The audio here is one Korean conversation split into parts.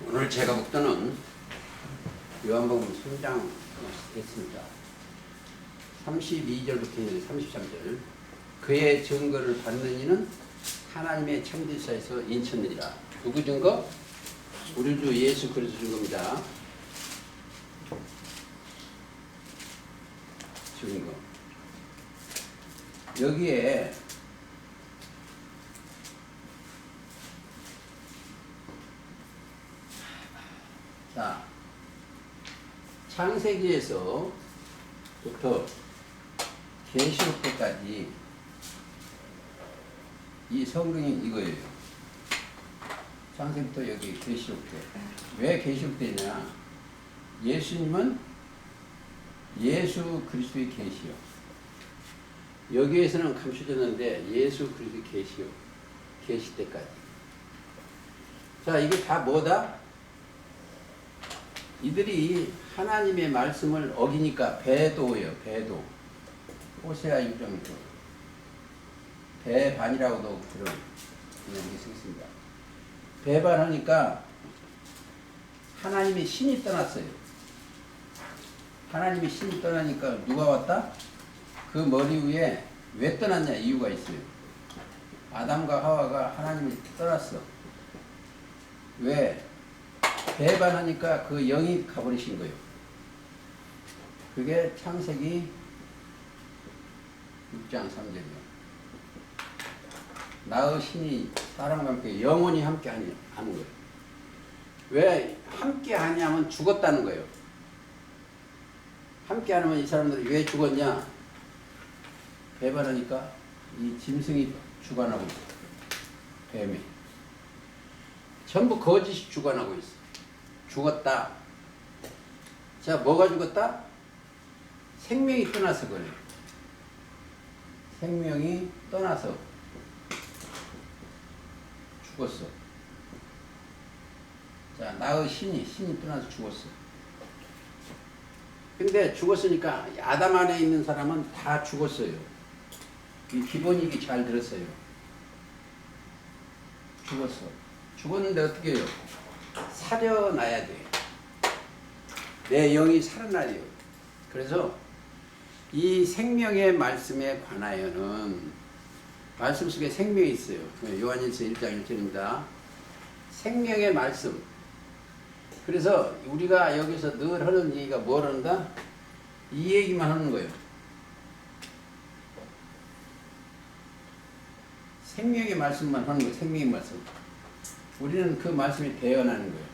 오늘 제가 목도는 요한복음 3장 됐습니다. 32절부터 33절. 그의 증거를 받는 이는 하나님의 참지사에서 인쳤느니라. 누구 증거? 우리 주 예수 그리스도 증거입니다. 증거. 여기에 자, 창세기에서부터 계시록 때까지 이 성경이 이거예요. 창세기부터 여기 계시록 때. 왜 계시록 때냐? 예수님은 예수 그리스도의 계시요. 여기에서는 감춰졌는데 예수 그리스도의 계시요. 계시 때까지. 자, 이게 다 뭐다? 이들이 하나님의 말씀을 어기니까 배도예요. 배도. 호세아 6장 배반이라고도 그런 이야기 쓰겠습니다. 배반하니까 하나님의 신이 떠났어요. 하나님의 신이 떠나니까 누가 왔다? 그 머리 위에 왜 떠났냐 이유가 있어요. 아담과 하와가 하나님을 떠났어. 왜? 배반하니까 그 영이 가버리신 거예요. 그게 창세기 6장 3절이요. 나의 신이 사람과 함께 영원히 함께 하는 거예요. 왜 함께 하냐면 죽었다는 거예요. 함께 하면 이 사람들이 왜 죽었냐? 배반하니까 이 짐승이 주관하고 있어요. 뱀이. 전부 거짓이 주관하고 있어. 죽었다. 자, 뭐가 죽었다? 생명이 떠나서 그래요. 생명이 떠나서 죽었어. 자, 나의 신이 떠나서 죽었어. 근데 죽었으니까 아담 안에 있는 사람은 다 죽었어요. 이 기본이기 잘 들었어요. 죽었어. 죽었는데 어떻게 해요? 살려놔야 돼. 내 영이 살아나야 돼요. 그래서 이 생명의 말씀에 관하여는 말씀 속에 생명이 있어요. 요한일서 1장 1절입니다. 생명의 말씀. 그래서 우리가 여기서 늘 하는 얘기가 뭘 한다? 이 얘기만 하는 거예요. 생명의 말씀만 하는 거예요. 생명의 말씀. 우리는 그 말씀이 대언하는 거예요.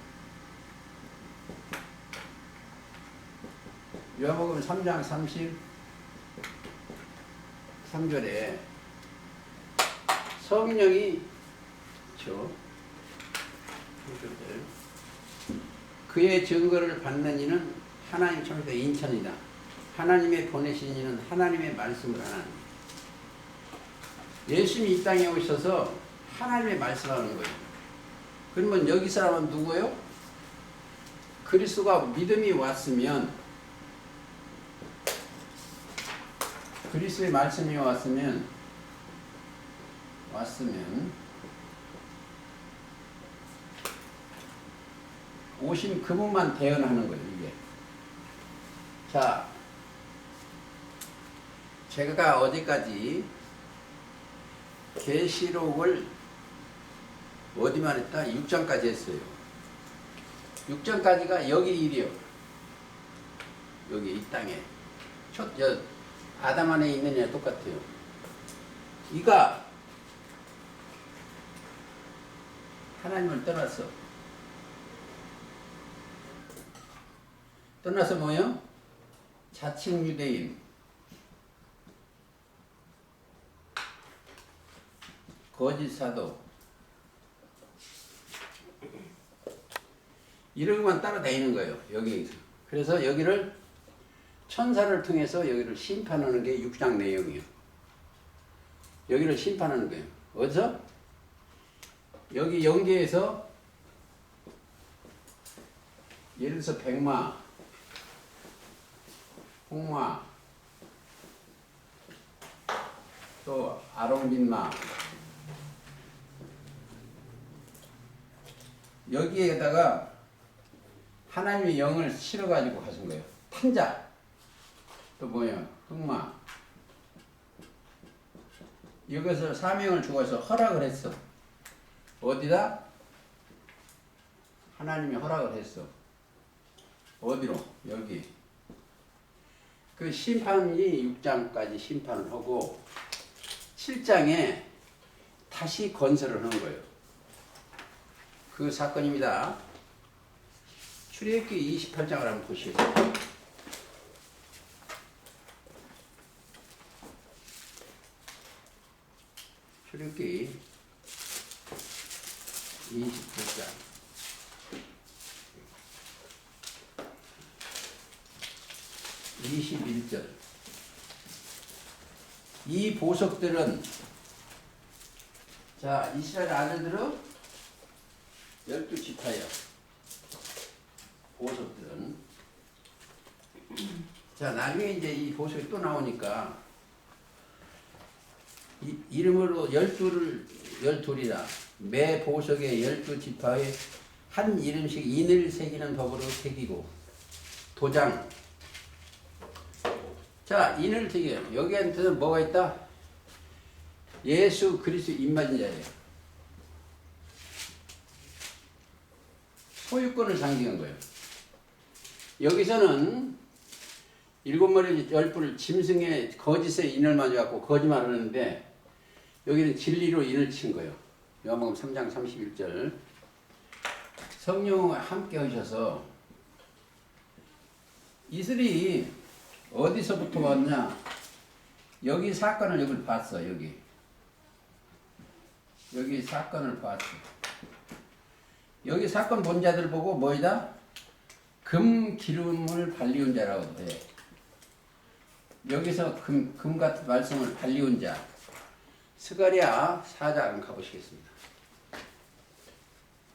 요한복음 3장 33절에 성령이 그의 증거를 받는 이는 하나님 참에서 인천이다. 하나님의 보내신 이는 하나님의 말씀을 하나님. 예수님이 이 땅에 오셔서 하나님의 말씀하는 거예요. 그러면 여기 사람은 누구예요? 그리스도가 믿음이 왔으면, 그리스도의 말씀이 왔으면 오신 그분만 대언하는 거예요, 이게. 자, 제가 어제까지 계시록을 어디만 했다? 6장까지 했어요. 6장까지가 여기 일이요. 여기 이 땅에. 아담 안에 있는 애 똑같아요. 이가 하나님을 떠났어. 떠나서 뭐요? 자칭 유대인. 거짓 사도. 이런 것만 따라다니는 거예요. 여기에서. 그래서 여기를 천사를 통해서 여기를 심판하는 게 6장 내용이에요. 여기를 심판하는 거예요. 어디서? 여기 영계에서 예를 들어서 백마, 홍마, 또 아롱빈마, 여기에다가 하나님의 영을 실어가지고 하신 거예요. 탄자. 또 뭐예요? 흑마. 이것을 사명을 주어서 허락을 했어. 어디다? 하나님이 허락을 했어. 어디로? 여기. 그 심판이 6장까지 심판을 하고 7장에 다시 건설을 하는 거예요. 그 사건입니다. 출애굽기 28장을 한번 보시겠어요? 출애굽기 28장 21절. 이 보석들은, 자, 이스라엘 아들들은 12지파예요. 보석들은. 자, 나중에 이제 이 보석이 또 나오니까 이름으로 12이라 매 보석의 12지파에 한 이름씩 인을 새기는 법으로 새기고 도장. 자, 인을 새겨요. 여기한테는 뭐가 있다? 예수 그리스도 입맞은 자예요. 소유권을 상징한 거예요. 여기서는 7마리 10뿔을 짐승의 거짓에 인을 맞아갖고 거짓말을 하는데 여기는 진리로 인을 친 거예요. 요한복음 3장 31절. 성령과 함께 하셔서 이슬이 어디서부터 왔냐? 여기 사건을 여기 봤어. 여기 사건을 봤어. 여기 사건 본 자들 보고 뭐이다? 금 기름을 발리운 자라고 돼. 여기서 금 같은 말씀을 발리운 자. 스가랴 4장 가보시겠습니다.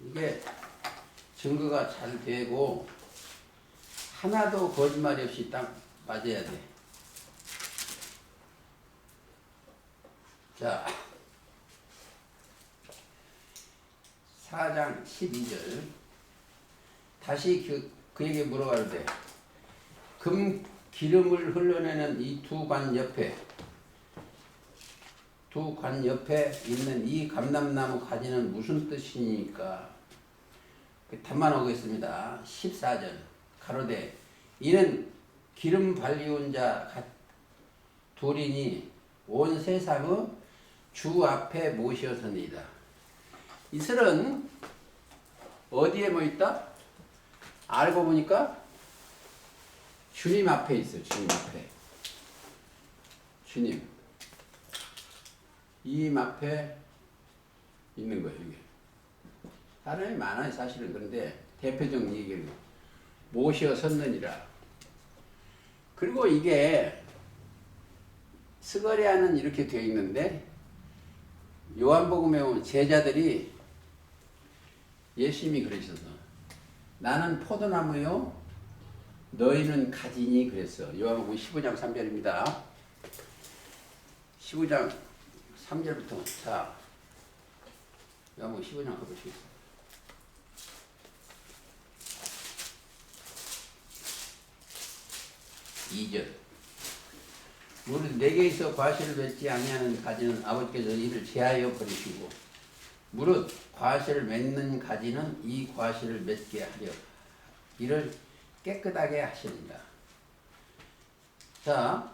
이게 증거가 잘 되고 하나도 거짓말이 없이 딱 맞아야 돼. 자, 4장 12절. 다시 그에게 물어가는데 금 기름을 흘러내는 이 두 관 옆에 있는 이 감람나무 가지는 무슨 뜻이니까? 답만 오겠습니다. 14절. 가로되 이는 기름 발리운 자 둘이니 온 세상의 주 앞에 모시어서니이다. 이슬은 어디에 뭐 있다? 알고 보니까 주님 앞에 있어요. 주님 앞에. 주님. 이 앞에 있는 거예요. 이게. 사람이 많아요. 사실은. 그런데 대표적인 얘기는 모시어섰느니라. 그리고 이게 스가랴는 이렇게 되어 있는데 요한복음에 오면 제자들이 예수님이 그러셔서 나는 포도나무요 너희는 가지니 그랬어. 요한복음 15장 3절입니다. 15장 3절부터 자 요한복음 15장 가보시겠습니다. 2절. 무릇 내게 있어 과실을 맺지 아니하는 가지는 아버지께서 이를 제하여 버리시고 무릇 과실을 맺는 가지는 이 과실을 맺게 하려 이를 깨끗하게 하시리라. 자,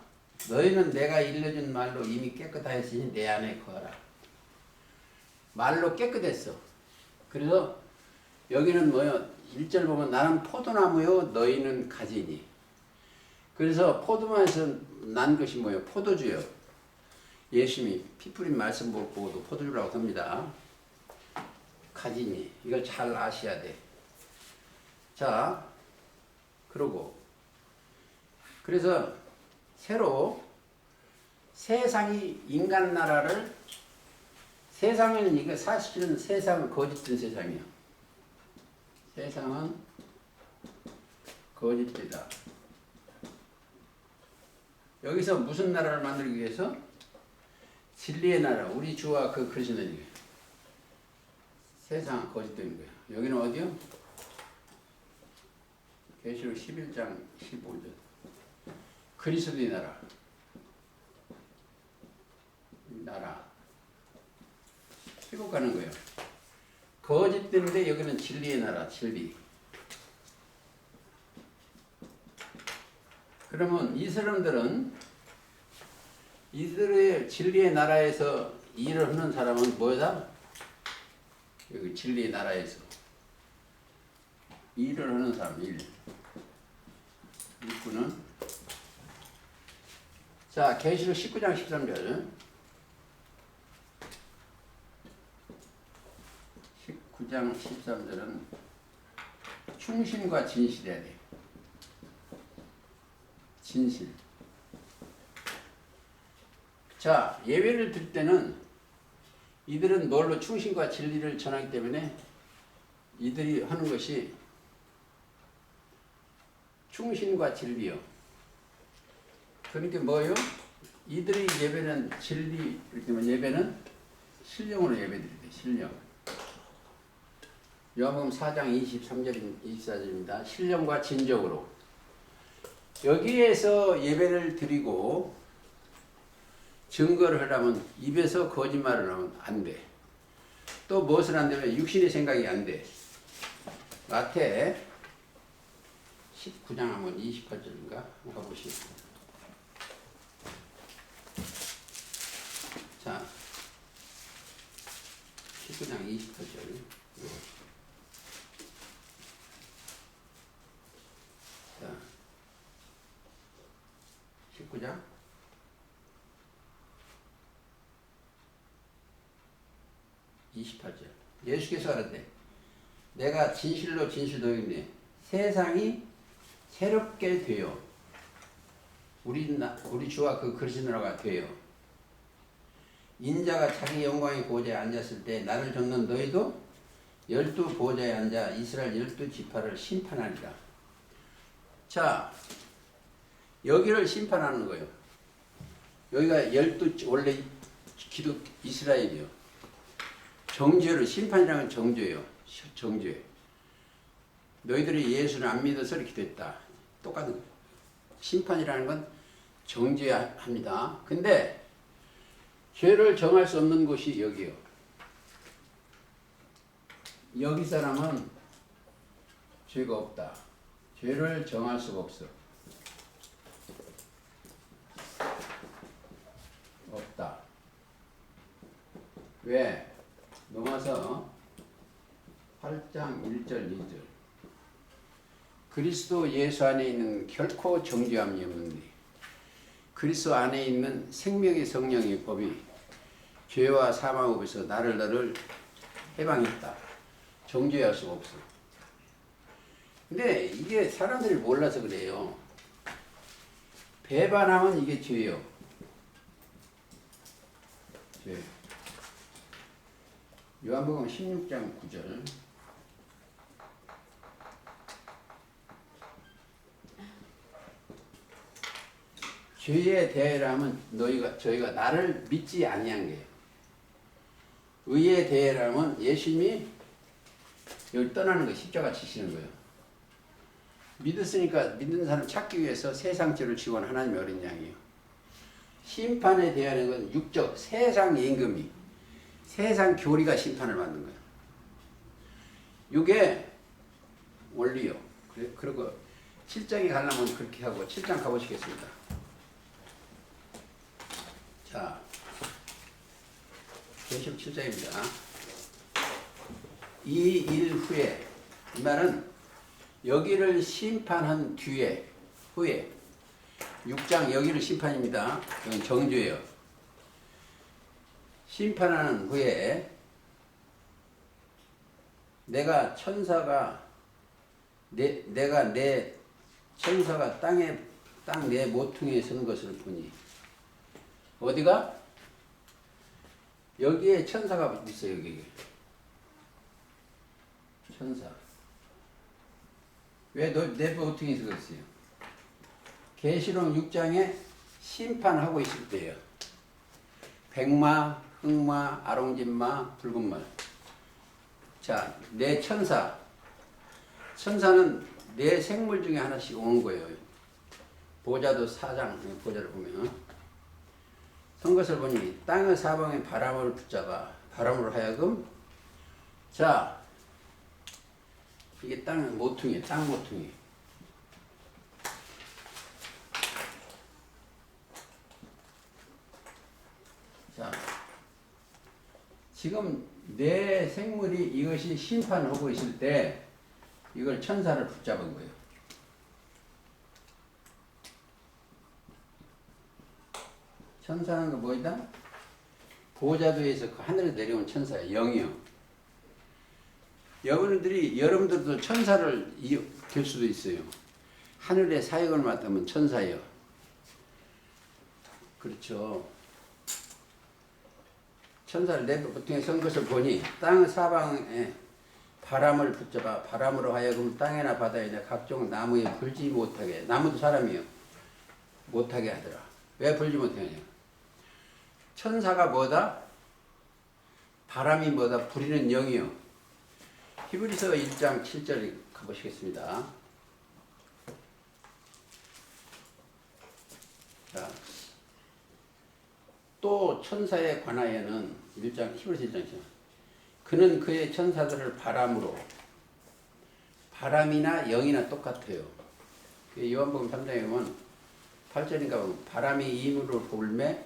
너희는 내가 일러준 말로 이미 깨끗하였으니 내 안에 거하라. 말로 깨끗했어. 그래서 여기는 뭐요? 1절 보면 나는 포도나무요 너희는 가지니. 그래서 포도나무에서 난 것이 뭐예요? 포도주요. 예수님이 피 뿌린 말씀 보고도 포도주라고 합니다. 가지니. 이걸 잘 아셔야 돼. 자, 그러고 그래서 새로 세상이 인간 나라를 세상에는 이거 사실은 세상은 거짓된 세상이야. 세상은 거짓되다. 여기서 무슨 나라를 만들기 위해서? 진리의 나라, 우리 주와 그러시는 게 세상은 거짓된 거야. 여기는 어디요? 계시록 11장 15절. 그리스도의 나라. 나라. 회복하는 거예요. 거짓된데 여기는 진리의 나라, 진리. 그러면 이 사람들은 이들의 진리의 나라에서 일을 하는 사람은 뭐다? 여기 진리의 나라에서 일을 하는 사람, 일. 일꾼은 자, 계시록 19장 13절. 19장 13절은 충신과 진실해야 돼. 진실. 자, 예배를 드릴 때는 이들은 뭘로 충신과 진리를 전하기 때문에 이들이 하는 것이 충신과 진리요. 그러니까 뭐예요? 이들이 예배는 진리, 이렇게 하면 예배는 신령으로 예배드려야 돼. 신령. 요한복음 4장 23절, 24절입니다. 신령과 진정으로. 여기에서 예배를 드리고 증거를 하려면 입에서 거짓말을 하면 안 돼. 또 무엇을 안 되면 육신의 생각이 안 돼. 마태 19장 한번 28절인가 한번 가보시죠. 자, 19장 28절. 자, 19장 28절. 예수께서 하는데 내가 진실로 너희에게 세상이 새롭게 되어 우리 주와 그 그리스도가 되어 인자가 자기 영광의 보좌에 앉았을 때 나를 적는 너희도 12 보좌에 앉아 이스라엘 12지파를 심판하리라. 자, 여기를 심판하는 거예요. 여기가 12 원래 기독 이스라엘이요. 정죄를 심판이라는 건 정죄예요. 정죄. 너희들이 예수를 안 믿어서 이렇게 됐다. 똑같은 거예요. 심판이라는 건 정죄합니다. 근데 죄를 정할 수 없는 곳이 여기요. 여기 사람은 죄가 없다. 죄를 정할 수가 없어. 없다. 왜? 넘어서 8장 1절 2절. 그리스도 예수 안에 있는 결코 정죄함이 없는데 그리스도 안에 있는 생명의 성령의 법이 죄와 사망업에서 너를 해방했다. 정죄할 수가 없어. 근데 이게 사람들이 몰라서 그래요. 배반하면 이게 죄요. 죄. 요한복음 16장 9절. 죄에 대해라면 저희가 나를 믿지 아니한 게요. 의에 대해라면 예수님이 여기 떠나는 거 십자가 지시는 거예요. 믿었으니까 믿는 사람 찾기 위해서 세상 죄를 지원 하나님의 어린 양이에요. 심판에 대하는 건 육적 세상 임금이 세상 교리가 심판을 받는 거예요. 이게 원리요. 그리고 7장에 가려면 그렇게 하고 7장 가보시겠습니다. 자, 계시록 7장입니다. 이 일 후에, 이 말은 여기를 심판한 뒤에, 후에 6장 여기를 심판입니다. 이건 정죄예요. 심판하는 후에 내가 내 천사가 땅 내 모퉁이에 선 것을 보니 어디가? 여기에 천사가 있어요. 여기 천사. 왜 내 모퉁이에 서 있어요? 계시록 6장에 심판하고 있을 때예요. 백마, 흑마, 아롱진마, 붉은 말. 자, 내 천사는 네 생물 중에 하나씩 오는 거예요. 보자도 4장 보자를 보면 선 것을 보니 땅의 사방에 바람을 붙잡아 바람으로 하여금 자 이게 땅 모퉁이 땅 모퉁이 자 지금 내 생물이 이것이 심판하고 있을 때 이걸 천사를 붙잡은 거예요. 천사는 그 뭐이다? 보호자도에서 그 하늘에 내려온 천사예요. 영이요. 여러분들도 천사를 될 수도 있어요. 하늘의 사역을 맡으면 천사예요. 그렇죠. 천사를 내 보통에 선 것을 보니 땅 사방에 바람을 붙잡아 바람으로 하여금 땅이나 바다에나 각종 나무에 불지 못하게 나무도 사람이요. 못하게 하더라. 왜 불지 못하냐? 천사가 뭐다? 바람이 뭐다? 부리는 영이요. 히브리서 1장 7절 가보시겠습니다. 자, 또 천사에 관하여는 히브리서 1장 7절 그는 그의 천사들을 바람으로 바람이나 영이나 똑같아요. 요한복음 3장에 보면 8절인가 보면 바람이 임으로 불매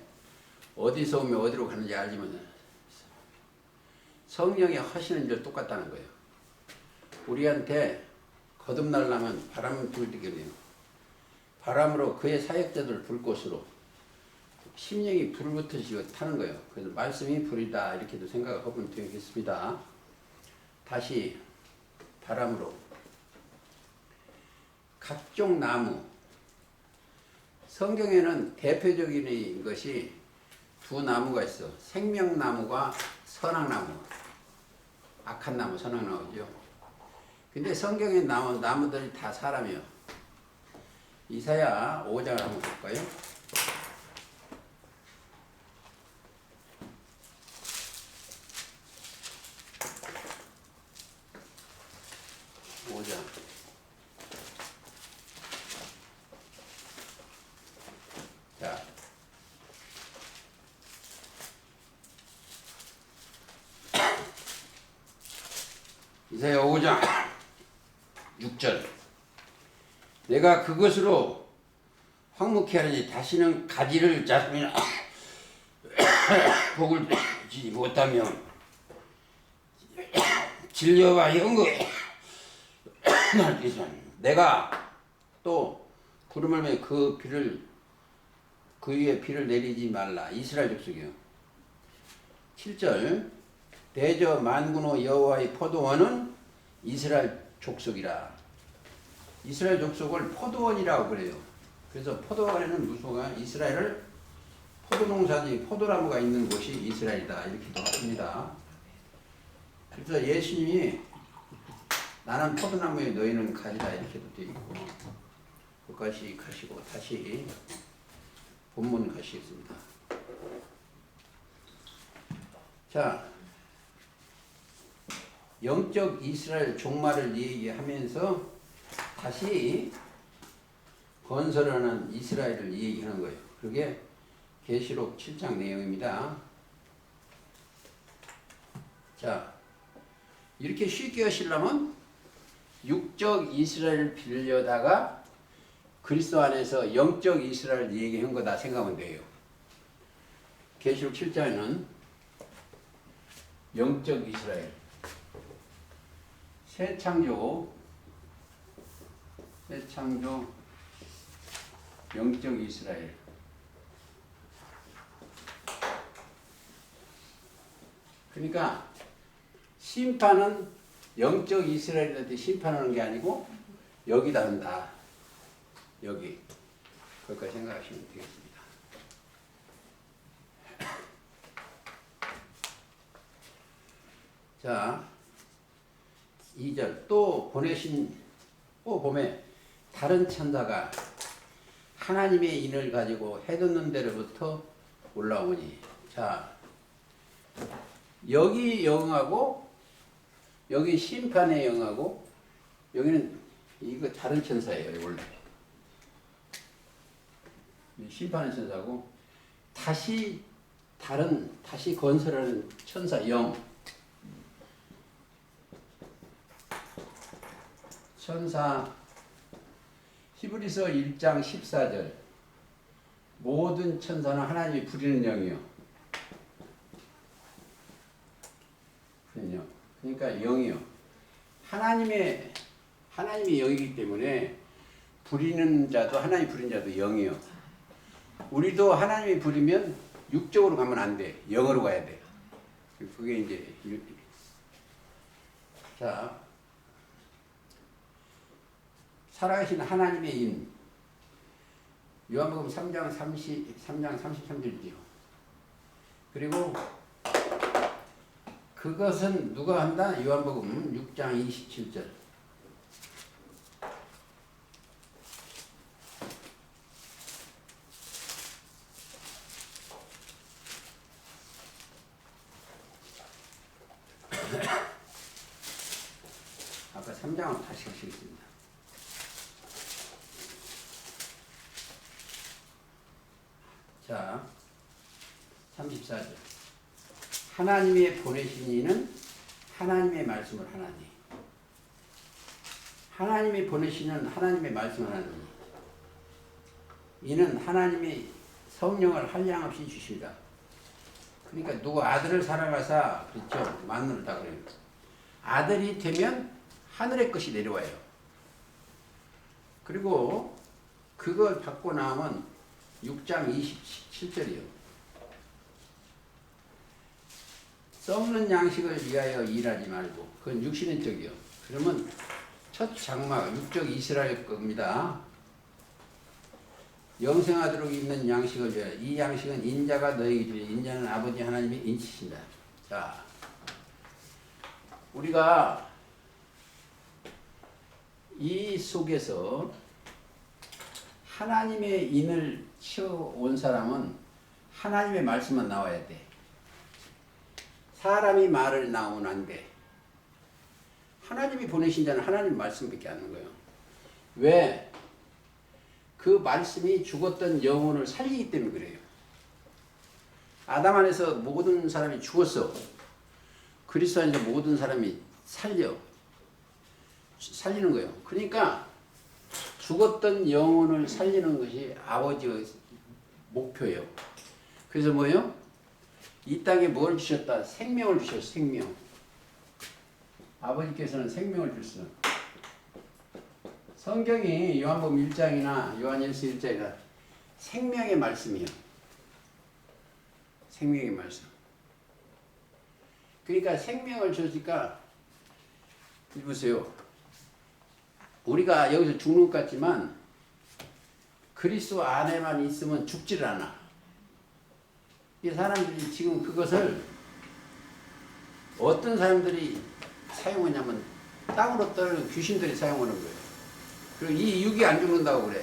어디서 오면 어디로 가는지 알지만 성령이 하시는 일 똑같다는 거예요. 우리한테 거듭나려면 바람을 불게 돼요. 바람으로 그의 사역자들 불 곳으로 심령이 불붙으시고 타는 거예요. 그래서 말씀이 불이다 이렇게도 생각하면 되겠습니다. 다시 바람으로 각종 나무 성경에는 대표적인 것이 두 나무가 있어. 생명나무가 선악나무. 악한 나무, 선악나무죠. 근데 성경에 나온 나무들이 다 사람이요. 이사야 5장을 한번 볼까요? 자, 이사야 5장 6절 내가 그것으로 황무케 하리니 다시는 가지를 잡으면 복을 주지 못하며 진려와 영광에 내가 또 구름을 매 그 위에 비를 내리지 말라. 이스라엘 족속이요. 7절 대저 만군의 여호와의 포도원은 이스라엘 족속이라. 이스라엘 족속을 포도원이라고 그래요. 그래서 포도원에는 무수가 이스라엘을 포도농사지 포도나무가 있는 곳이 이스라엘이다 이렇게도 합니다. 그래서 예수님이 나는 포도나무에 너희는 가지다 이렇게도 되어 있고 그것이 가시고 다시 본문 가시겠습니다. 자, 영적 이스라엘 종말을 얘기하면서 다시 건설하는 이스라엘을 얘기하는 거예요. 그게 계시록 7장 내용입니다. 자, 이렇게 쉽게 하시려면 육적 이스라엘을 빌려다가 그리스도 안에서 영적 이스라엘 얘기한 거다 생각하면 돼요. 계시록 7장에는 영적 이스라엘 새 창조 영적 이스라엘 그러니까 심판은 영적 이스라엘한테 심판하는 게 아니고 여기다 한다. 여기 그렇게 생각하시면 되겠습니다. 자 2절 또 보내신 봄에 다른 천사가 하나님의 인을 가지고 해돋는 데로부터 올라오니 자 여기 영하고 여기 심판의 영하고 여기는 이거 다른 천사예요 원래. 심판의 천사고 다시 건설하는 천사 영. 천사 히브리서 1장 14절 모든 천사는 하나님이 부리는 영이요. 그러니까 영이요. 하나님이 영이기 때문에 부리는 자도 하나님이 부리는 자도 영이요. 우리도 하나님이 부리면 육적으로 가면 안 돼. 영으로 가야 돼. 그게 이제 자 살아계신 하나님의 인 요한복음 3장 33절이요. 그리고 그것은 누가 한다? 요한복음 6장 27절. 아까 3장으로 다시 하시겠습니다. 자, 34절. 하나님의 보내신 이는 하나님의 말씀을 하나니. 하나님이 보내시는 하나님의 말씀을 하나니. 이는 하나님의 성령을 한량없이 주십니다. 그러니까 누구 아들을 사랑하사 그렇죠. 만나다 그래요. 아들이 되면 하늘의 것이 내려와요. 그리고 그걸 받고 나면 6장 27절이요. 썩는 양식을 위하여 일하지 말고 그건 육신의 쪽이요. 그러면 첫 장막 육적 이스라엘 겁니다. 영생하도록 있는 양식을 위하여 이 양식은 인자가 너에게 주리 인자는 아버지 하나님이 인치신다. 자, 우리가 이 속에서 하나님의 인을 치어온 사람은 하나님의 말씀만 나와야 돼. 사람이 말을 나오면 안 돼. 하나님이 보내신 자는 하나님 말씀밖에 안 하는 거예요. 왜? 그 말씀이 죽었던 영혼을 살리기 때문에 그래요. 아담 안에서 모든 사람이 죽었어. 그리스도 안에서 모든 사람이 살리는 거예요. 그러니까 죽었던 영혼을 살리는 것이 아버지의 목표예요. 그래서 뭐예요? 이 땅에 뭘 주셨다? 생명을 주셨어. 생명. 아버지께서는 생명을 주셨어. 성경이 요한복음 1장이나 요한일서 1장이나 생명의 말씀이에요. 생명의 말씀. 그러니까 생명을 주시니까 보세요. 우리가 여기서 죽는 것 같지만 그리스도 안에만 있으면 죽지를 않아. 이 사람들이 지금 그것을 어떤 사람들이 사용하냐면 땅으로 떨어진 귀신들이 사용하는 거예요. 그리고 이 육이 안 죽는다고 그래.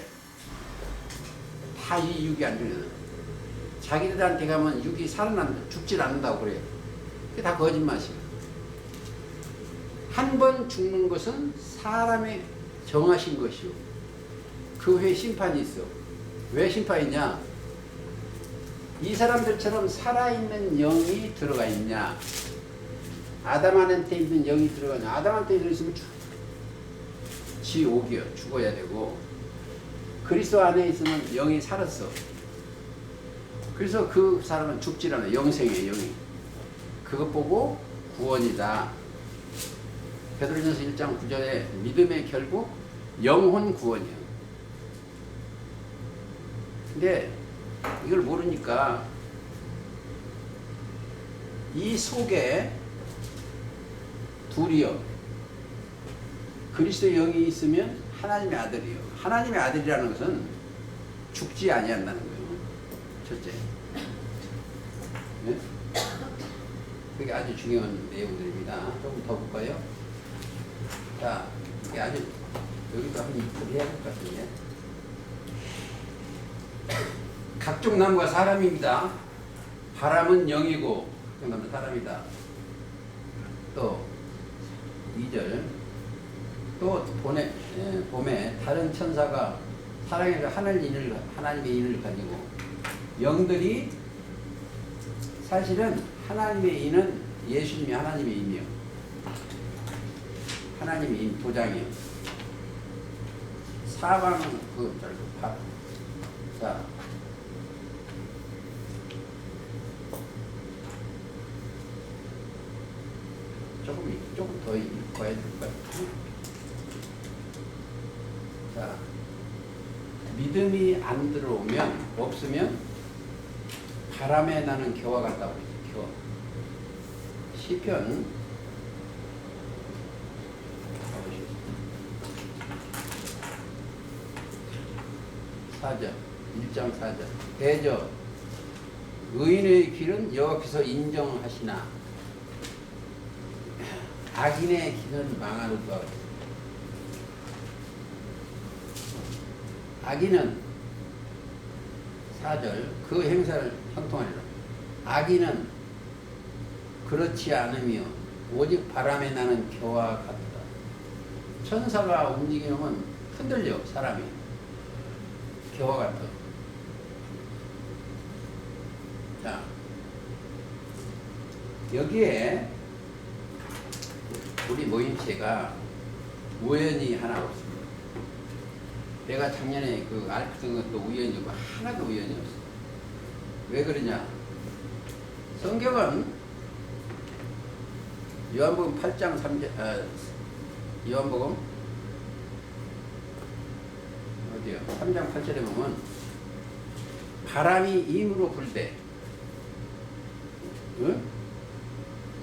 다 이 육이 안 죽는다. 자기들한테 가면 육이 살아난다. 죽질 않는다고 그래요. 그게 다 거짓말이에요. 한 번 죽는 것은 사람의 정하신 것이요. 그 후에 심판이 있어. 왜 심판이냐? 이 사람들처럼 살아있는 영이 들어가 있냐? 아담한테 있는 영이 들어가냐? 아담한테 들어있으면 지옥이요. 죽어야 되고 그리스도 안에 있으면 영이 살았어. 그래서 그 사람은 죽질 않아. 영생이에요. 영이. 그것 보고 구원이다. 베드로전서 1장 9절에 믿음의 결국 영혼 구원이에요. 근데 이걸 모르니까 이 속에 둘이요. 그리스도의 영이 있으면 하나님의 아들이요. 하나님의 아들이라는 것은 죽지 아니한다는 거예요. 첫째. 네? 그게 아주 중요한 내용들입니다. 조금 더 볼까요? 자, 이게 아주 여기도 한번 해야 될 것 같은데. 각종 나무가 사람입니다. 바람은 영이고 각종 나무는 사람이다. 또 2절 또 봄에 다른 천사가 사랑의 하나님의 인을 가지고 영들이 사실은 하나님의 인은 예수님이 하나님의 인이요. 하나님의 인 도장이요. 사방은 자. 조금 더 읽어야 될까요? 자, 믿음이 안 들어오면, 없으면 바람에 나는 겨와 같다고 그랬죠. 겨. 시편 4절, 1장 4절. 대저 의인의 길은 여호와께서 인정하시나 악인의 길은 망하는가. 악인은 4절 그 행사를 형통하리라. 악인은 그렇지 않으며 오직 바람에 나는 겨와 같다. 천사가 움직이면 흔들려 사람이. 겨와 같다. 자, 여기에 우리 모임체가 우연히 하나 없습니다. 내가 작년에 그 알던 것도 우연이고 하나도 우연이 없어. 왜 그러냐? 성경은 요한복음 8장 3절, 요한복음 어디요? 3장 8절에 보면 바람이 임으로 불되, 응?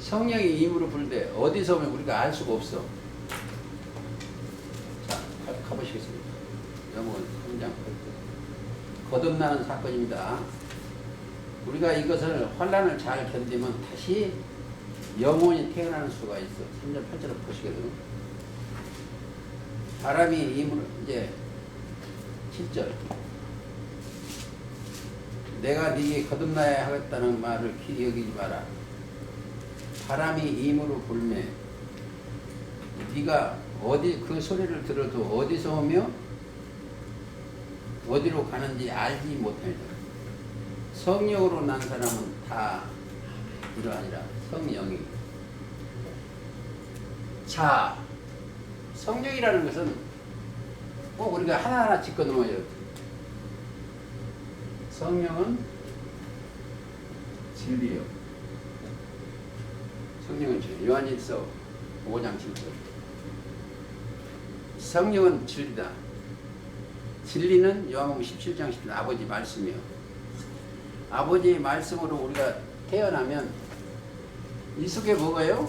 성령이 임으로 불되 어디서 오면 우리가 알 수가 없어. 자, 가보시겠습니다. 요한복음 3장 8절. 거듭나는 사건입니다. 우리가 이것을 환난을 잘 견디면 다시 영원히 태어나는 수가 있어. 3절 8절을 보시거든요. 바람이 임으로 이제 7절. 내가 네게 거듭나야 하겠다는 말을 기이 여기지 마라. 바람이 임으로 불매 네가 어디 그 소리를 들어도 어디서 오며 어디로 가는지 알지 못하리라. 성령으로 난 사람은 다 이러하니라. 성령이. 자, 성령이라는 것은 꼭 우리가 하나하나 짚고 넘어야 돼. 성령은 진리요. 성령은 진리. 요한일서 5장 7절. 성령은 진리다. 진리는 요한복음 17장 10절 아버지 말씀이요. 아버지의 말씀으로 우리가 태어나면 이 속에 뭐가요?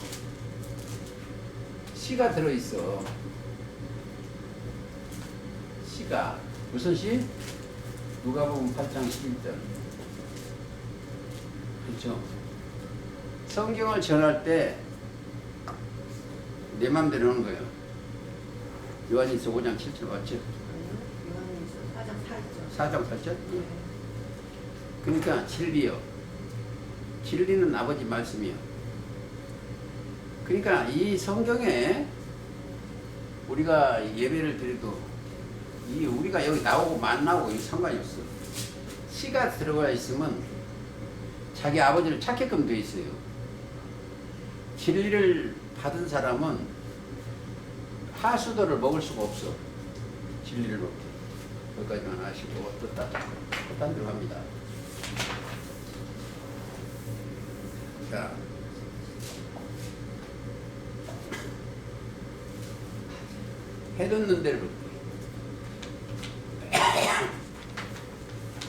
씨가 들어있어. 씨가. 무슨 씨? 누가복음 8장 11절. 그렇죠? 성경을 전할 때 내 맘대로 하는 거예요. 요한일서 5장 7절 맞죠? 요한일서 4장 8절. 4장 8절? 네. 그러니까 진리요. 진리는 아버지 말씀이요. 그러니까 이 성경에 우리가 예배를 드려도 이 우리가 여기 나오고 만나고 상관이 없어. 씨가 들어가 있으면 자기 아버지를 찾게끔 돼 있어요. 진리를 받은 사람은 하수도를 먹을 수가 없어. 진리를 먹게. 여기까지만 아시고 또 딴 데로 갑니다. 자, 해돋는 데를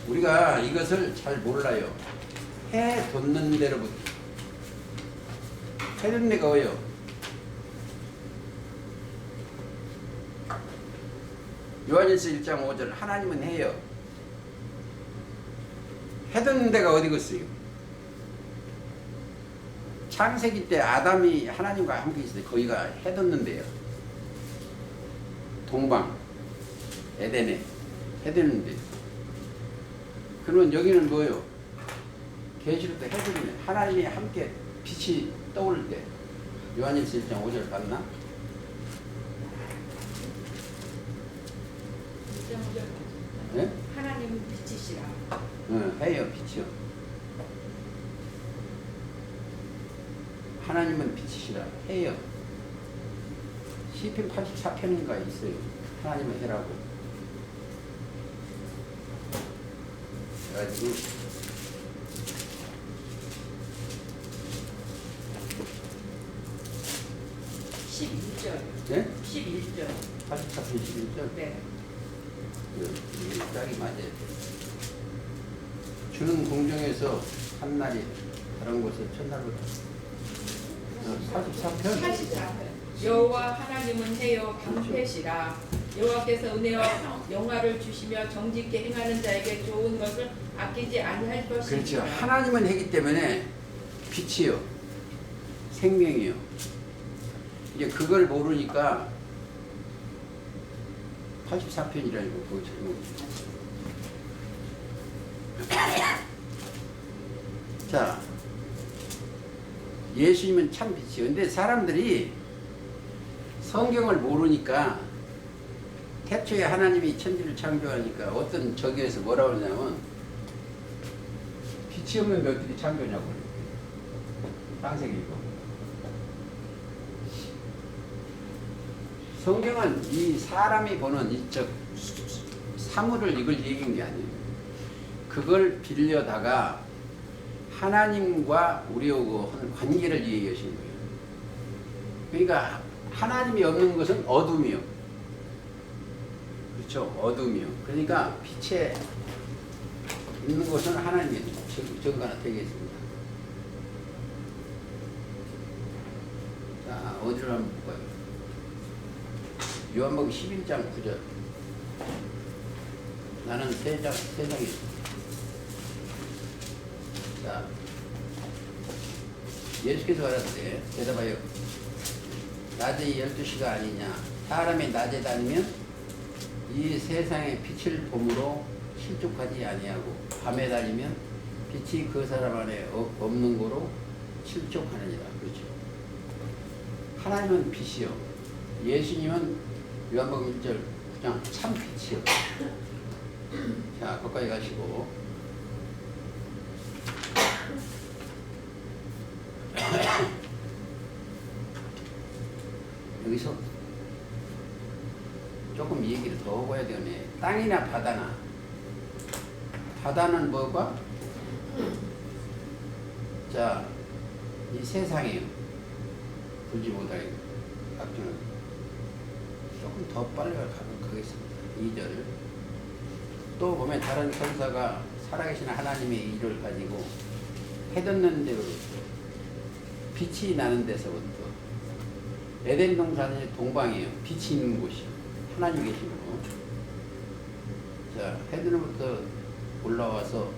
우리가 이것을 잘 몰라요. 해 돋는 데로부터. 해 돋는 데가 어요? 요한일서 1장 5절. 하나님은 해요. 해 돋는 데가 어디겠어요? 창세기 때 아담이 하나님과 함께 있을 때 거기가 해 돋는 데요. 동방, 에덴에 해 돋는 데. 그러면 여기는 뭐예요? 계시록 때 해 돋는 데. 하나님이 함께 빛이 떠오를 때. 요한일서 1장 5절 봤나? 예? 하나님은 빛이시라. 해요, 빛이요. 하나님은 빛이시라 해요. 시편 84편인가 있어요. 하나님은 해라고. 그래가지고 11절. 네? 11절. 84편 11절. 네. 이게 짝이 맞아요. 주는 공정에서 한 날이 다른 곳에 첫날보다 44편 84편. 여호와 하나님은 해요 방패시라. 여호와께서 은혜와 영화를 주시며 정직히 행하는 자에게 좋은 것을 아끼지 아니할 그렇죠. 것이니라. 하나님은 해기 때문에 빛이요 생명이요. 이제 그걸 모르니까 84편이라고 그거 잘못. 자, 예수님은 참 빛이요. 근데 사람들이 성경을 모르니까 태초에 하나님이 천지를 창조하니까 어떤 저기에서 뭐라고 그러냐면 빛이 없는데 어떻게 창조냐고 그래요. 창세기고. 성경은 이 사람이 보는 이적 사물을 이걸 얘기한 게 아니에요. 그걸 빌려다가 하나님과 우리하고 한 관계를 얘기하신 거예요. 그러니까 하나님이 없는 것은 어둠이요. 그렇죠? 어둠이요. 그러니까 빛에 있는 것은 하나님의 증거나 되겠습니다. 자, 어디를 한번 볼까요? 요한복음 11장 9절. 나는 세상에. 자, 예수께서 말하되 대답하여 낮에 12시가 아니냐. 사람이 낮에 다니면 이 세상의 빛을 봄으로 실족하지 아니하고 밤에 다니면 빛이 그 사람 안에 없는 거로 실족하느니라. 그렇죠. 하나님은 빛이요. 예수님은 요한복음 1절 9장 참 빛이요. 자, 거기까지 가시고 여기서 조금 얘기를 더 하고 해야 되네. 땅이나 바다나. 바다는 뭐가? 자, 이 세상이요. 불지 못하게 각종은 조금 더 빨리 가겠습니다. 2절. 또 보면 다른 천사가 살아계신 하나님의 일을 가지고 해돋는 대로 빛이 나는 데서부터 에덴 동산의 동방이에요. 빛이 있는 곳이요. 하나님 계시고. 자, 해돋는부터 올라와서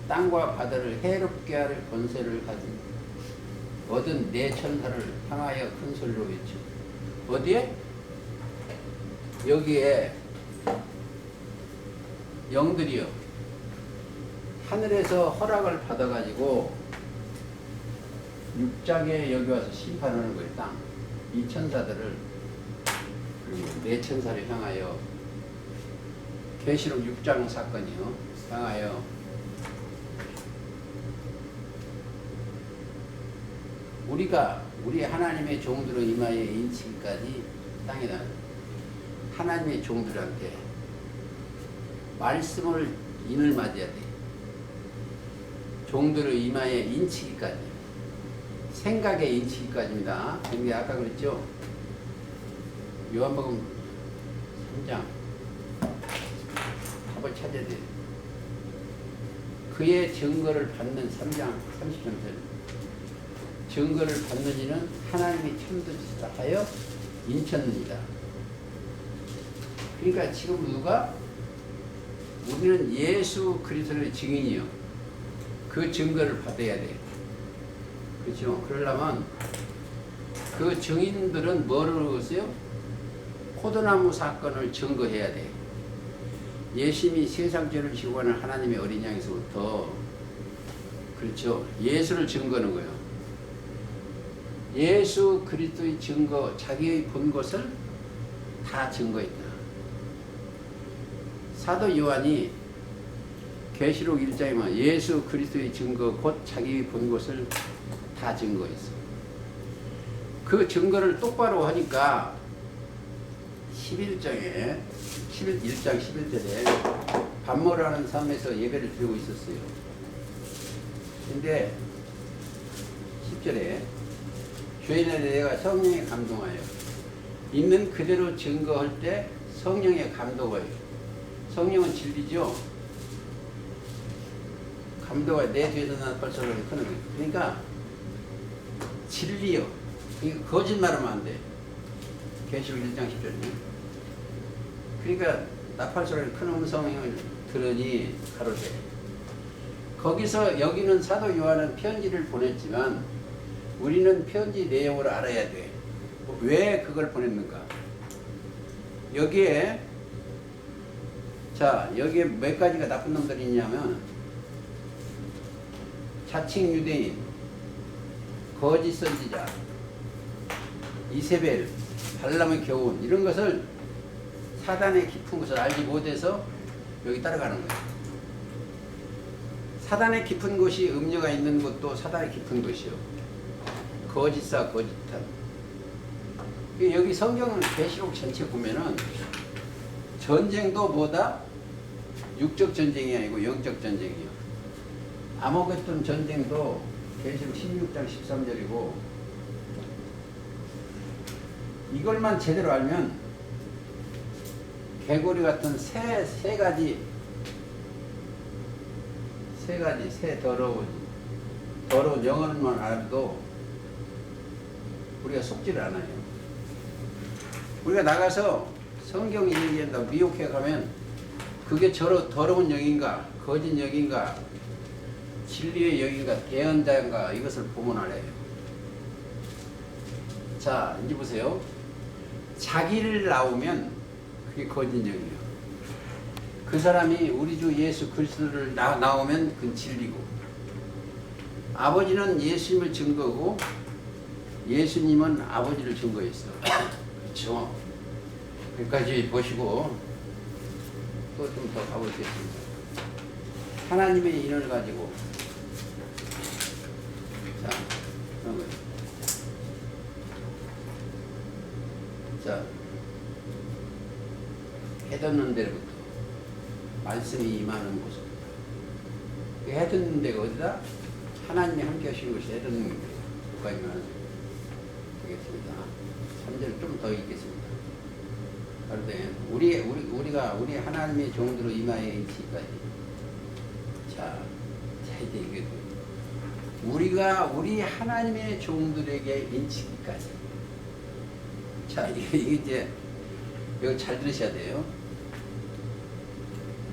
땅과 바다를 해롭게 할 권세를 가진 얻은 네 천사를 향하여 큰 소리로 외쳐. 어디에? 여기에 영들이요. 하늘에서 허락을 받아가지고 육장에 여기 와서 심판하는 거예요. 땅. 이 천사들을 네 천사를 향하여 계시록 6장 사건이요. 향하여 우리 하나님의 종들은 이마에 인치기까지 땅에다 하나님의 종들한테 말씀을 인을 맞아야 돼. 종들의 이마에 인치기까지 생각에 인치기까지입니다. 근데 아까 그랬죠? 요한복음 3장 답을 찾아야 돼. 그의 증거를 받는 3장 30절 증거를 받는 이는 하나님이 참되시다 하여 인쳤느니라. 그러니까 지금 누가? 우리는 예수 그리스도의 증인이요. 그 증거를 받아야 돼. 그렇죠? 그러려면 그 증인들은 뭐를 하세요? 포도나무 사건을 증거해야 돼. 예수님이 세상 죄를 지고 가는 하나님의 어린 양에서부터 그렇죠? 예수를 증거하는 거예요. 예수 그리스도의 증거, 자기의 본 것을 다 증거했다. 사도 요한이 계시록 1장에 보면 예수 그리스도의 증거 곧 자기 본 것을 다 증거했어. 그 증거를 똑바로 하니까 11장 11절에 밥 먹으라는 삶에서 예배를 드리고 있었어요. 근데 10절에 주인의 내가 성령에 감동하여 있는 그대로 증거할 때 성령의 감동을, 성령은 진리죠. 감동을 내 뒤에서 나는 벌써 크는 거예요. 그러니까 진리요. 이거 거짓말하면 안 돼. 계시록 1장 10절에. 그러니까 나팔소리를 큰 음성을 들으니 가로되. 거기서 여기는 사도 요한은 편지를 보냈지만 우리는 편지 내용을 알아야 돼. 왜 그걸 보냈는가? 여기에 몇 가지가 나쁜 놈들이 있냐면 자칭 유대인, 거짓 선지자, 이세벨, 발람의 교훈 이런 것을 사단의 깊은 것을 알지 못해서 여기 따라가는 거예요. 사단의 깊은 곳이 음녀가 있는 곳도 사단의 깊은 곳이요. 거짓사, 거짓한. 여기 성경 계시록 전체 보면은 전쟁도 뭐다? 육적 전쟁이 아니고 영적 전쟁이요. 아모겟돈 전쟁도 계시록 16장 13절이고 이걸만 제대로 알면 개구리 같은 새 더러운 영어만 알아도 우리가 속지를 않아요. 우리가 나가서 성경 얘기한다고 미혹해 가면 그게 더러운 영인가 거짓 영인가 진리의 영인가 대언자인가 이것을 보면 알아요. 자 이제 보세요. 자기를 나오면 그게 거짓 영이에요. 그 사람이 우리 주 예수 그리스도를 나오면 그건 진리고, 아버지는 예수님을 증거고 예수님은 아버지를 증거했어. 그렇죠? 여기까지 보시고 또 좀 더 가보겠습니다. 하나님의 인을 가지고 자 그런 거예요. 자 해돋는 데부터 말씀이 임하는 곳. 그 해돋는 데가 어디다? 하나님이 함께 하시는 것이 해돋는 거예요. 여기까지만 되겠습니다. 3절 좀 더 읽겠습니다. 그런데 우리 하나님의 종들로 임하여 있기까지. 자 이제 이게 우리 하나님의 종들에게 인치기까지. 자 이게 이제 이거 잘 들으셔야 돼요.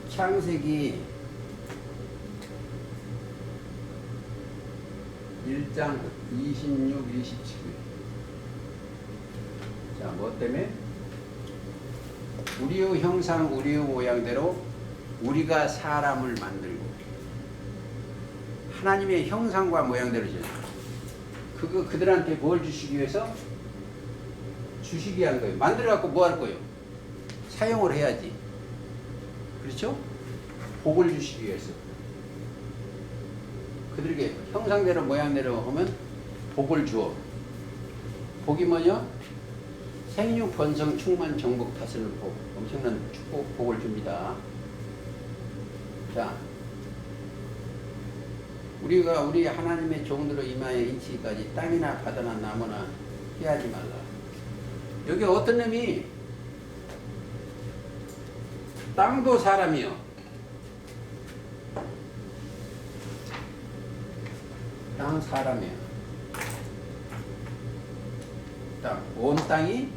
창세기 1장 26, 27. 자, 뭐 때문에? 우리의 형상, 우리의 모양대로 우리가 사람을 만들고 하나님의 형상과 모양대로죠. 그들한테 뭘 주시기 위해서? 주시기 위한 거예요. 만들어갖고 뭐 할 거예요? 사용을 해야지. 그렇죠? 복을 주시기 위해서. 그들에게 형상대로 모양대로 하면 복을 주어. 복이 뭐냐? 생육, 번성, 충만, 정복, 다스릴 복. 엄청난 축복, 복을 줍니다. 자, 우리가 우리 하나님의 종들로 임하여 인치기까지 땅이나 바다나 나무나 피하지 말라. 여기 어떤 놈이 땅도 사람이요. 땅 사람이요. 온 땅이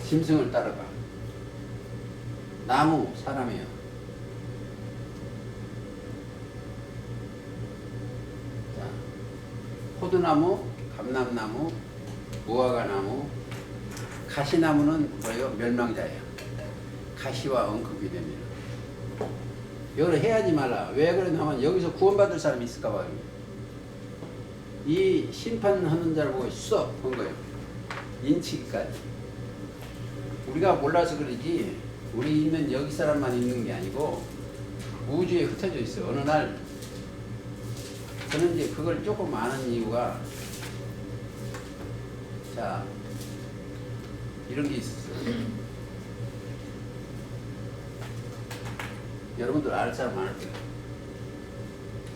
짐승을 따라가. 나무 사람이요. 자, 포도나무, 감람나무, 무화과나무, 가시나무는 뭐예요? 멸망자예요. 가시와 엉극이 됩니다. 이걸 해야지 말라. 왜 그러냐면 여기서 구원받을 사람이 있을까 봐요. 이 심판하는 자를 보고 써 본 거예요. 인치기까지. 우리가 몰라서 그러지 우리 있는 여기 사람만 있는 게 아니고 우주에 흩어져 있어. 어느 날 저는 이제 그걸 조금 아는 이유가 자 이런 게 있었어. 여러분들 알 사람 알 거예요.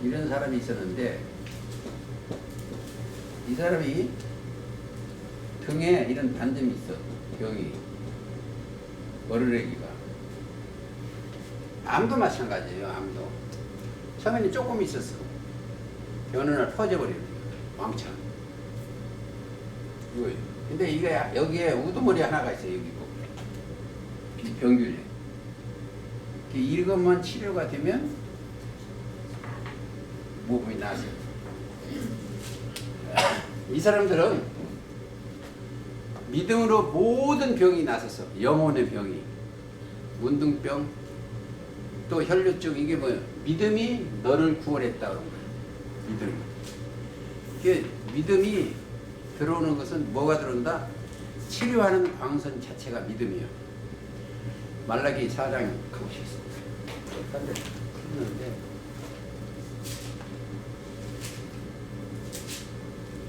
이런 사람이 있었는데 이 사람이 등에 이런 반점이 있어. 병이 머리레기가. 암도 마찬가지예요. 암도 처음에는 조금 있었어. 어느 날 퍼져버려요. 왕창. 이거예요. 근데 이게 여기에 우두머리 하나가 있어요. 여기 병균에. 이것만 치료가 되면 모범이 나세요. 이 사람들은 믿음으로 모든 병이 나섰어. 영혼의 병이. 문둥병, 또 혈류증, 이게 뭐예요? 믿음이 너를 구원했다 그런 거예요. 믿음이. 이게 믿음이 들어오는 것은 뭐가 들어온다? 치료하는 광선 자체가 믿음이에요. 말라기 4장 가보시겠습니다. 딴데 풀렸는데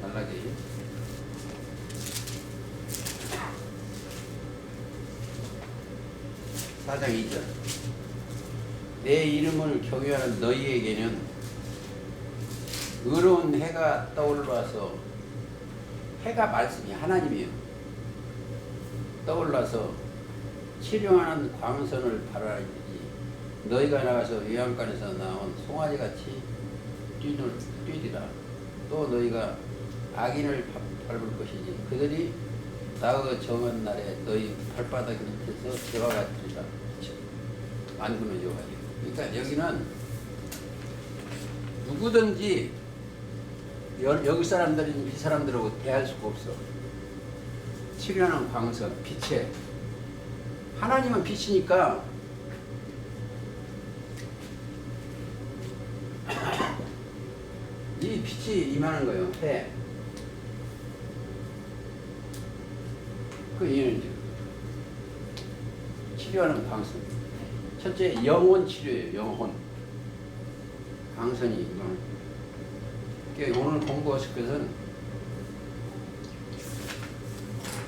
말라기 4장 2절. 내 이름을 경외하는 너희에게는 의로운 해가 떠올라서, 해가 말씀이 하나님이에요. 떠올라서 치료하는 광선을 바라리니 너희가 나가서 요양간에서 나온 송아지같이 뛰리라. 또 너희가 악인을 밟을 것이지 그들이 나의 정한 날에 너희 발바닥 밑에서 재와 같으리라. 만군의 여호와여. 그러니까 여기는 누구든지 여기 사람들이 이 사람들하고 대할 수가 없어. 치료하는 광선, 빛에. 하나님은 빛이니까 이 빛이 임하는 거예요. 해. 그 이유는 치료하는 광선. 첫째 영혼 치료예요. 영혼. 광선이 그러니까 오늘 공부하실 것은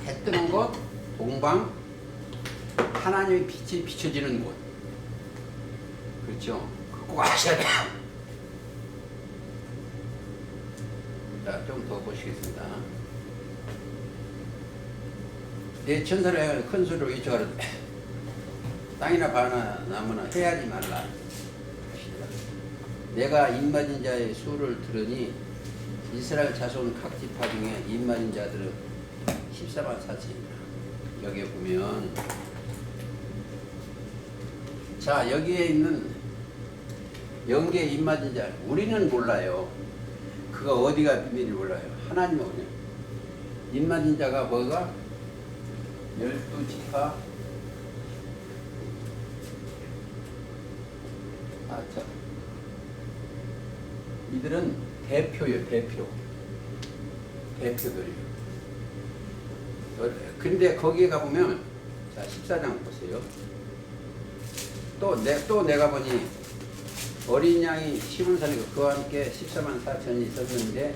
해 뜨는 곳, 동방, 하나님의 빛이 비춰지는 곳. 그렇죠? 꼭 아셔야 돼요. 자, 좀 더 보시겠습니다. 내 천사를 큰 소리로 외쳐가르되 땅이나 바나 나무나 해하지 말라. 내가 입맞은 자의 수를 들으니 이스라엘 자손 각 지파 중에 입맞은 자들은 14만 4천이다. 여기에 보면 자 여기에 있는 영계에 입맞은 자 우리는 몰라요. 그가 어디가 비밀이 몰라요. 하나님은 오냐. 입맞은 자가 뭐가 12지파 자 이들은 대표예요. 대표들이에요. 근데 거기에 가보면 자 14장 보세요. 또 내가 보니 어린 양이 시몬산이고 그와 함께 14만 4천이 있었는데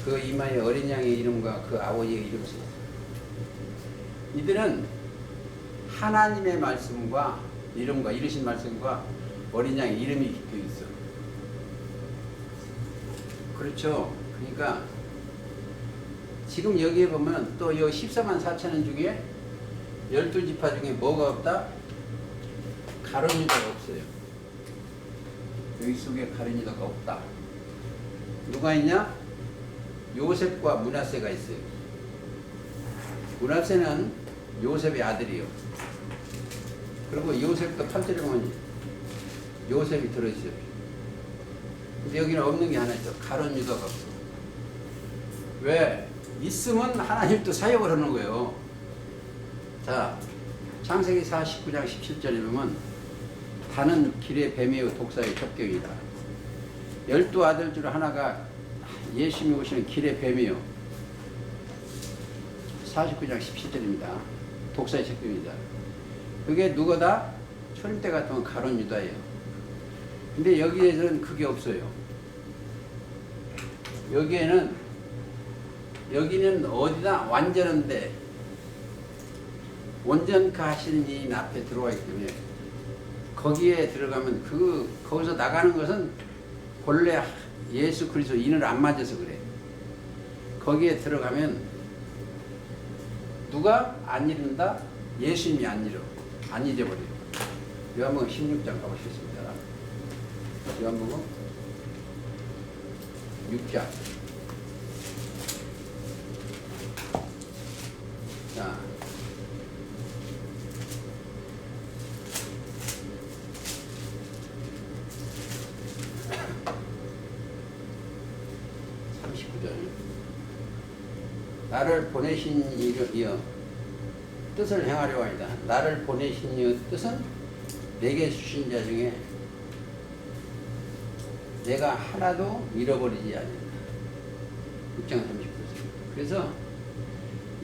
그 이마에 어린 양의 이름과 그 아버지의 이름이 있어요. 이들은 하나님의 말씀과 이름과 이르신 말씀과 어린 양의 이름이 깃겨 있어. 그렇죠. 그러니까 지금 여기에 보면 또 이 14만 4천원 중에 12지파 중에 뭐가 없다? 가룟 유다가 없어요. 여기 속에 가룟 유다가 없다. 누가 있냐? 요셉과 므낫세가 있어요. 므낫세는 요셉의 아들이에요. 그리고 요셉도 8절에 보면 요셉이 들어있어요. 근데 여기는 없는 게 하나 있어. 가룟 유다가 없어. 왜? 있으면 하나님도 사역을 하는 거예요. 자, 창세기 49장 17절에 보면 다는 길의 뱀이요 독사의 첩경이다. 12아들 중 하나가 예수님이 오시는 길의 뱀이요. 49장 17절입니다. 독사의 첩경이다. 그게 누구다? 초림 때 같으면 가룟 유다예요. 근데 여기에서는 그게 없어요. 여기는 어디다 완전한데 온전카 하시는 이인 앞에 들어와 있기 때문에 거기에 들어가면 거기서 나가는 것은 본래 예수 그리스도 인을 안 맞아서 그래. 거기에 들어가면 누가 안 잃는다? 예수님이 안 잊어버려요. 요한복음 16장 가보시겠습니다. 요한복음 6장. 자, 나를 보내신 이여 뜻을 행하려 하이다. 나를 보내신 이의 뜻은 내게 주신 자 중에 내가 하나도 잃어버리지 않는다. 6장 39절. 그래서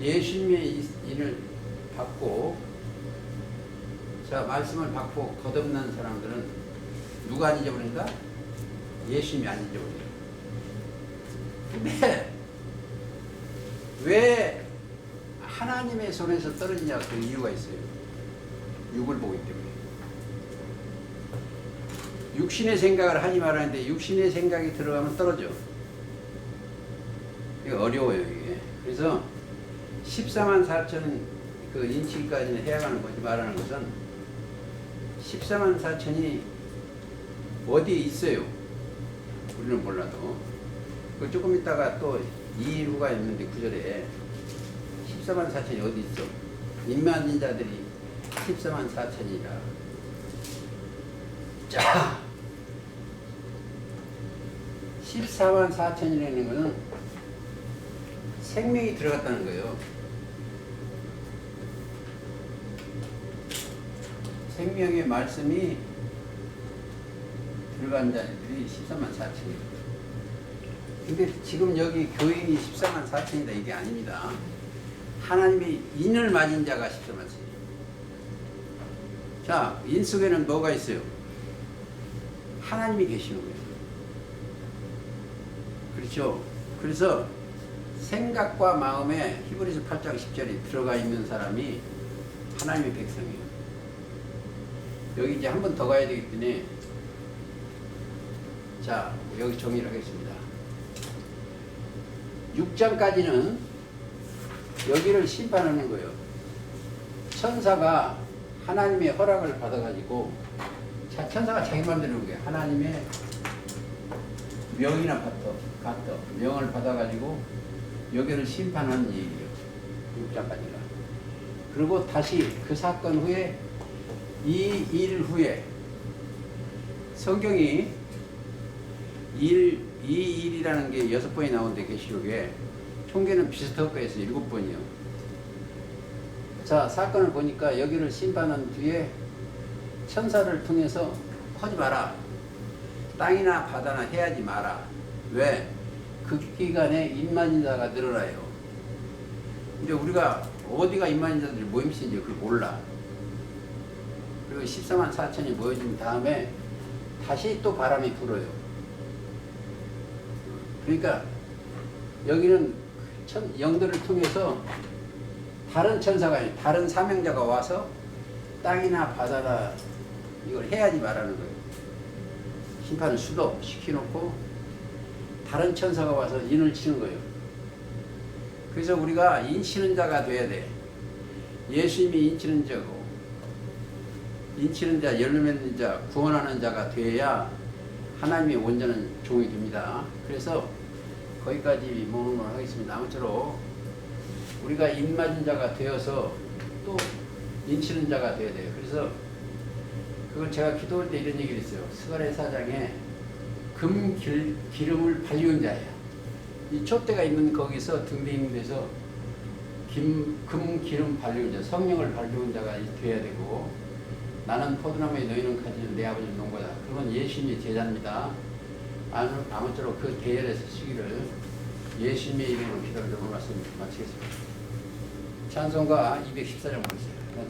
예수님의 일을 받고 말씀을 받고 거듭난 사람들은 누가 안 잊어버린다? 예수님이 안 잊어버려요. 근데 왜 하나님의 손에서 떨어지냐? 그 이유가 있어요. 육을 보기 때문에. 육신의 생각을 하지 말라는데 육신의 생각이 들어가면 떨어져. 이게 어려워요, 이게. 그래서 14만 4천 그 인치까지는 해야가는 거지 말하는 것은 14만 4천이 어디에 있어요. 우리는 몰라도. 그 조금 있다가 또 2일 후가 있는데 9절에 14만 4천이 어디 있어? 임마진 자들이 14만 4천이라. 자, 14만 4천이라는 것은 생명이 들어갔다는 거예요. 생명의 말씀이 들어간 자들이 14만 4천이에요. 근데 지금 여기 교인이 14만 4천이다 이게 아닙니다. 하나님이 인을 맞은 자가 14만 4천이에요. 자, 인 속에는 뭐가 있어요? 하나님이 계시는 거예요. 그렇죠? 그래서 생각과 마음에 히브리서 8장 10절이 들어가 있는 사람이 하나님의 백성이에요. 여기 이제 한 번 더 가야 되기 때문에 자, 여기 정리를 하겠습니다. 6장까지는 여기를 심판하는 거예요. 천사가 하나님의 허락을 받아가지고 천사가 자기 마음대로 하는 거예요. 하나님의 명이나 같어 명을 받아가지고 여기를 심판하는 얘기예요. 6장까지가. 그리고 다시 그 사건 후에 이 일 후에 성경이 이 일이라는 게 6번이 나오는데 계시록에 총계는 비슷할 거에서 7번이요. 자, 사건을 보니까 여기를 심판한 뒤에 천사를 통해서 하지 마라. 땅이나 바다나 해야지 마라. 왜? 그 기간에 임만인자가 늘어나요. 이제 우리가 어디가 임만인자들이 모임시인지 그걸 몰라. 그리고 14만 4천이 모여진 다음에 다시 또 바람이 불어요. 그러니까 여기는 영들을 통해서 다른 천사가, 다른 사명자가 와서 땅이나 바다나 이걸 해야지 말하는 거예요. 심판을 수도 시켜놓고 다른 천사가 와서 인을 치는 거예요. 그래서 우리가 인치는 자가 돼야 돼. 예수님이 인치는 자고 인치는 자, 열매 맺는 자, 구원하는 자가 돼야 하나님의 온전한 종이 됩니다. 그래서 거기까지 모험을 하겠습니다. 아무쪼록 우리가 인맞은 자가 되어서 또 인치는 자가 되어야 돼요. 그래서 그걸 제가 기도할 때 이런 얘기를 했어요. 스가랴 4장에 기름을 발리운 자예요. 이 촛대가 있는 거기서 등대임에서 기름 발리운 자, 성령을 발리운 자가 되어야 되고, 나는 포도나무에 너희는 가지는 내 아버지 농부다. 그건 예수님의 제자입니다. 아무쪼록 그 대열에 서시기를 예수님의 이름으로 기도를 오늘 말씀 마치겠습니다. 찬송가 214장 보겠습니다.